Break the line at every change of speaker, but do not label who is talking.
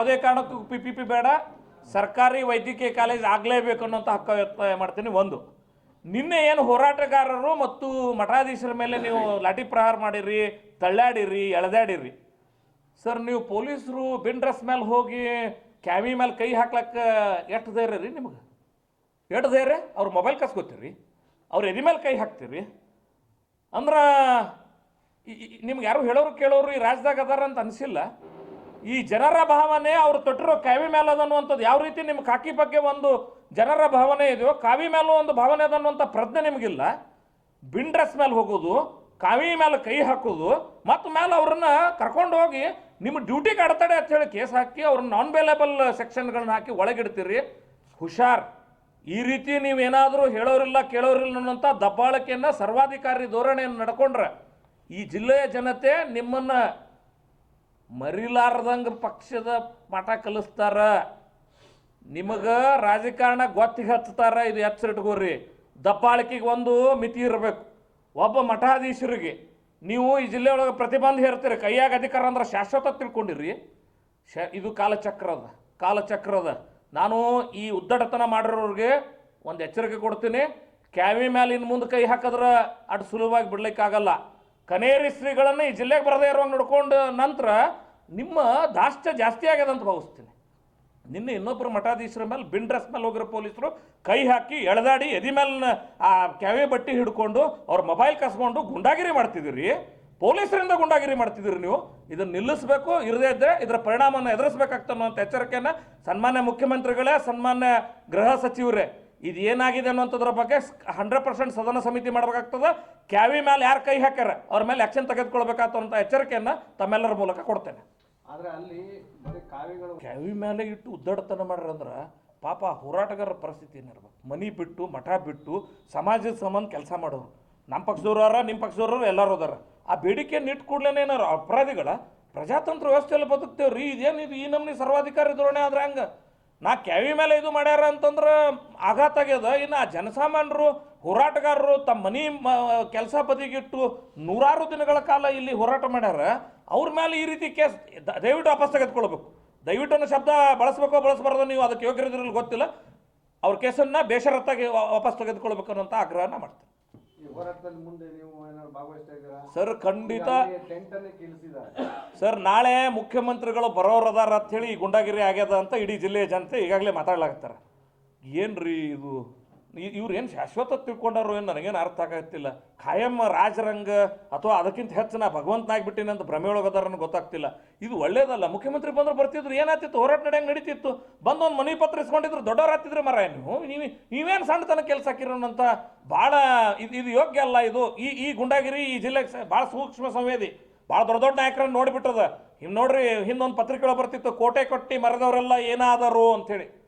ಯಾವುದೇ ಕಾರಣಕ್ಕೂ PPP ಬೇಡ, ಸರ್ಕಾರಿ ವೈದ್ಯಕೀಯ ಕಾಲೇಜ್ ಆಗಲೇಬೇಕು ಅನ್ನೋಂಥ ಹಕ್ಕು ವ್ಯಕ್ತ ಮಾಡ್ತೀನಿ. ಒಂದು, ನಿನ್ನೆ ಏನು ಹೋರಾಟಗಾರರು ಮತ್ತು ಮಠಾಧೀಶರ ಮೇಲೆ ನೀವು ಲಾಠಿ ಪ್ರಹಾರ ಮಾಡಿರಿ, ತಳ್ಳಾಡಿರಿ, ಎಳೆದಾಡಿರಿ. ಸರ್, ನೀವು ಪೊಲೀಸರು ಬಿನ್ ಡ್ರೆಸ್ ಮೇಲೆ ಹೋಗಿ ಕ್ಯಾವಿ ಮೇಲೆ ಕೈ ಹಾಕ್ಲಕ್ಕೆ ಎಷ್ಟು ಧೈರ್ಯ ರೀ ನಿಮ್ಗೆ? ಎಷ್ಟು ಧೈರ್ಯ? ಅವ್ರ ಮೊಬೈಲ್ ಕಸ್ಕೊತೀರಿ, ಅವ್ರ ಎದಿ ಮೇಲೆ ಕೈ ಹಾಕ್ತೀರಿ ಅಂದ್ರೆ ನಿಮ್ಗೆ ಯಾರು ಹೇಳೋರು ಕೇಳೋರು ಈ ರಾಜ್ಯದಾಗ ಅದಾರ ಅಂತ ಅನಿಸಿಲ್ಲ. ಈ ಜನರ ಭಾವನೆ ಅವ್ರು ತೊಟ್ಟಿರೋ ಕಾವಿ ಮೇಲೆ ಅದನ್ನುವಂಥದ್ದು ಯಾವ ರೀತಿ ನಿಮ್ಮ ಕಾಕಿ ಬಗ್ಗೆ ಒಂದು ಜನರ ಭಾವನೆ ಇದೆಯೋ, ಕಾವಿ ಮೇಲೂ ಒಂದು ಭಾವನೆ ಅದನ್ನುವಂಥ ಪ್ರಜ್ಞೆ ನಿಮಗಿಲ್ಲ. ಬಿನ್ ಡ್ರೆಸ್ ಮೇಲೆ ಹೋಗೋದು, ಕಾವಿ ಮೇಲೆ ಕೈ ಹಾಕೋದು, ಮತ್ತು ಮೇಲೆ ಅವ್ರನ್ನ ಕರ್ಕೊಂಡು ಹೋಗಿ ನಿಮ್ಮ ಡ್ಯೂಟಿಗೆ ಅಡೆತಡೆ ಅಂತ ಹೇಳಿ ಕೇಸ್ ಹಾಕಿ ಅವ್ರನ್ನ ನಾನ್ ಬೇಲೇಬಲ್ ಸೆಕ್ಷನ್ಗಳನ್ನ ಹಾಕಿ ಒಳಗಿಡ್ತೀರಿ. ಹುಷಾರ್, ಈ ರೀತಿ ನೀವೇನಾದರೂ ಹೇಳೋರಿಲ್ಲ ಕೇಳೋರಿಲ್ಲ ಅನ್ನೋಂಥ ದಬ್ಬಾಳಿಕೆಯನ್ನು, ಸರ್ವಾಧಿಕಾರಿ ಧೋರಣೆಯನ್ನು ನಡ್ಕೊಂಡ್ರೆ ಈ ಜಿಲ್ಲೆಯ ಜನತೆ ನಿಮ್ಮನ್ನು ಮರಿಲಾರ್ದಂಗೆ ಪಕ್ಷದ ಪಾಠ ಕಲಿಸ್ತಾರ. ನಿಮಗೆ ರಾಜಕಾರಣ ಗೊತ್ತಿಗೆ ಹಚ್ತಾರ. ಇದು ಎಚ್ಚರಿಟ್ಕೋರಿ. ದಬ್ಬಾಳಿಕೆಗೆ ಒಂದು ಮಿತಿ ಇರಬೇಕು. ಒಬ್ಬ ಮಠಾಧೀಶರಿಗೆ ನೀವು ಈ ಜಿಲ್ಲೆಯೊಳಗೆ ಪ್ರತಿಬಂಧ ಹೇರ್ತೀರಿ, ಕೈಯಾಗ ಅಧಿಕಾರ ಅಂದ್ರೆ ಶಾಶ್ವತ ತಿಳ್ಕೊಂಡಿರಿ. ಇದು ಕಾಲಚಕ್ರದ. ನಾನು ಈ ಉದ್ದಟತನ ಮಾಡಿರೋರಿಗೆ ಒಂದು ಎಚ್ಚರಿಕೆ ಕೊಡ್ತೀನಿ. ಕ್ಯಾವಿ ಮೇಲೆ ಇನ್ನು ಮುಂದೆ ಕೈ ಹಾಕಿದ್ರೆ ಅಷ್ಟು ಸುಲಭವಾಗಿ ಬಿಡ್ಲಿಕ್ಕಾಗಲ್ಲ. ಕನೇರಿ ಶ್ರೀಗಳನ್ನು ಈ ಜಿಲ್ಲೆಗೆ ಬರದೇ ಇರುವಂಗೆ ನೋಡ್ಕೊಂಡು ನಂತರ ನಿಮ್ಮ ದಾಷ್ಟ್ಯ ಜಾಸ್ತಿ ಆಗ್ಯದ ಅಂತ ಭಾವಿಸ್ತೀನಿ. ನಿನ್ನೆ ಇನ್ನೊಬ್ಬರು ಮಠಾಧೀಶರ ಮೇಲೆ ಬಿನ್ ಡ್ರೆಸ್ ಮೇಲೆ ಹೋಗಿರೋ ಪೊಲೀಸರು ಕೈ ಹಾಕಿ ಎಳೆದಾಡಿ ಎದಿ ಮೇಲೆ ಆ ಕ್ಯಾವಿ ಬಟ್ಟಿ ಹಿಡ್ಕೊಂಡು ಅವ್ರ ಮೊಬೈಲ್ ಕಸ್ಕೊಂಡು ಗುಂಡಾಗಿರಿ ಮಾಡ್ತಿದ್ದೀರಿ. ಪೊಲೀಸರಿಂದ ಗುಂಡಾಗಿರಿ ಮಾಡ್ತಿದ್ದೀರಿ. ನೀವು ಇದನ್ನು ನಿಲ್ಲಿಸಬೇಕು. ಇರದೇ ಇದ್ದರೆ ಇದರ ಪರಿಣಾಮವನ್ನು ಎದುರಿಸಬೇಕಾಗ್ತದೆ ಅನ್ನೋಂಥ ಎಚ್ಚರಿಕೆಯನ್ನು ಸನ್ಮಾನ್ಯ ಮುಖ್ಯಮಂತ್ರಿಗಳೇ, ಸನ್ಮಾನ್ಯ ಗೃಹ ಸಚಿವರೇ, ಇದು ಏನಾಗಿದೆ ಅನ್ನೋಂಥದ್ರ ಬಗ್ಗೆ 100% ಸದನ ಸಮಿತಿ ಮಾಡಬೇಕಾಗ್ತದೆ. ಕ್ಯಾವಿ ಮೇಲೆ ಯಾರು ಕೈ ಹಾಕ್ಯಾರ ಅವ್ರ ಮೇಲೆ ಆ್ಯಕ್ಷನ್ ತೆಗೆದುಕೊಳ್ಬೇಕಾಗ್ತಂಥ ಎಚ್ಚರಿಕೆಯನ್ನು ತಮ್ಮೆಲ್ಲರ ಮೂಲಕ ಕೊಡ್ತೇನೆ.
ಆದರೆ ಅಲ್ಲಿ
ಕ್ಯಾವಿ ಮೇಲೆ ಇಟ್ಟು ಉದ್ದಡತನ ಮಾಡ್ರಂದ್ರೆ ಪಾಪ ಹೋರಾಟಗಾರರ ಪರಿಸ್ಥಿತಿ ಏನಿರ್ಬೇಕು? ಮನಿ ಬಿಟ್ಟು, ಮಠ ಬಿಟ್ಟು, ಸಮಾಜದ ಸಂಬಂಧ ಕೆಲಸ ಮಾಡೋರು, ನಮ್ಮ ಪಕ್ಷದವ್ರ ನಿಮ್ಮ ಪಕ್ಷದವ್ರು ಎಲ್ಲರೂ ಅದಾರ. ಆ ಬೇಡಿಕೆಯನ್ನು ಇಟ್ಟು ಕೂಡಲೇ ಏನಾರು ಅಪರಾಧಿಗಳ ಪ್ರಜಾತಂತ್ರ ವ್ಯವಸ್ಥೆಯಲ್ಲಿ ಬದುಕ್ತೇವೆ ರೀ. ಇದೇನಿದು ಈ ನಮ್ಮನಿ ಸರ್ವಾಧಿಕಾರಿ ಧೋರಣೆ ಆದ್ರೆ ಹಂಗೆ? ನಾ ಕ್ಯಾವಿ ಮೇಲೆ ಇದು ಮಾಡ್ಯಾರ ಅಂತಂದ್ರೆ ಆಘಾತ ಆಗ್ಯದ. ಇನ್ನು ಜನಸಾಮಾನ್ಯರು, ಹೋರಾಟಗಾರರು ತಮ್ಮ ಮನಿ ಕೆಲಸ ಬದಿಗಿಟ್ಟು ನೂರಾರು ದಿನಗಳ ಕಾಲ ಇಲ್ಲಿ ಹೋರಾಟ ಮಾಡ್ಯಾರ. ಅವ್ರ ಮೇಲೆ ಈ ರೀತಿ ಕೇಸ್ ದಯವಿಟ್ಟು ವಾಪಸ್ ತೆಗೆದುಕೊಳ್ಬೇಕು. ದಯವಿಟ್ಟು ಅನ್ನೋ ಶಬ್ದ ಬಳಸಬೇಕೋ ಬಳಸಬಾರ್ದು, ನೀವು ಅದಕ್ಕೆ ಯೋಗ್ಯರಿದ್ರಲ್ಲಿ ಗೊತ್ತಿಲ್ಲ. ಅವ್ರ ಕೇಸನ್ನು ಬೇಷರತ್ತಾಗಿ ವಾಪಸ್ ತೆಗೆದುಕೊಳ್ಬೇಕು ಅನ್ನೋಂಥ ಆಗ್ರಹನ ಮಾಡ್ತೀನಿ. ಸರ್, ಖಂಡಿತ ಸರ್. ನಾಳೆ ಮುಖ್ಯಮಂತ್ರಿಗಳು ಬರೋರದಾರ ಅಂತ ಹೇಳಿ ಈ ಗುಂಡಾಗಿರಿ ಆಗ್ಯದ ಅಂತ ಇಡೀ ಜಿಲ್ಲೆಯ ಜನತೆ ಈಗಾಗಲೇ ಮಾತಾಡ್ಲಾಗ್ತಾರೆ. ಏನ್ರಿ ಇದು? ಇವ್ರು ಏನು ಶಾಶ್ವತ ತಿಳ್ಕೊಂಡಾರು ಏನು ನನಗೇನು ಅರ್ಥ ಆಗತ್ತಿಲ್ಲ. ಖಾಯಂ ರಾಜರಂಗ ಅಥವಾ ಅದಕ್ಕಿಂತ ಹೆಚ್ಚು ನಾ ಭಗವಂತನಾಗ್ಬಿಟ್ಟಿನಿ ಅಂತ ಭ್ರಮೆ ಒಳಗದಾರನ್ನು ಗೊತ್ತಾಗ್ತಿಲ್ಲ. ಇದು ಒಳ್ಳೇದಲ್ಲ. ಮುಖ್ಯಮಂತ್ರಿ ಬಂದ್ರೆ ಬರ್ತಿದ್ರು, ಏನಾಗ್ತಿತ್ತು? ಹೋರಾಟ ನಡೆಯಂಗೆ ನಡೀತಿತ್ತು. ಬಂದು ಒಂದು ಮನೆ ಪತ್ರ ಇಸ್ಕೊಂಡಿದ್ರು, ದೊಡ್ಡವ್ರು ಆಗ್ತಿದ್ರು. ಮರ ನೀವೇನು ಸಣ್ಣತನ ಕೆಲಸ ಹಾಕಿರೋನಂತ ಭಾಳ ಇದು ಯೋಗ್ಯ ಅಲ್ಲ. ಇದು ಈ ಗುಂಡಾಗಿರಿ ಈ ಜಿಲ್ಲೆಗೆ ಭಾಳ ಸೂಕ್ಷ್ಮ ಸಂವೇದಿ. ಭಾಳ ದೊಡ್ಡ ದೊಡ್ಡ ನಾಯಕರನ್ನು ನೋಡಿಬಿಟ್ಟದ. ಹಿಂಗೆ ನೋಡ್ರಿ, ಹಿಂದೊಂದು ಪತ್ರಿಕೆ ಬರ್ತಿತ್ತು, ಕೋಟೆ ಕೊಟ್ಟು ಮರದವರೆಲ್ಲ ಏನಾದರು ಅಂಥೇಳಿ.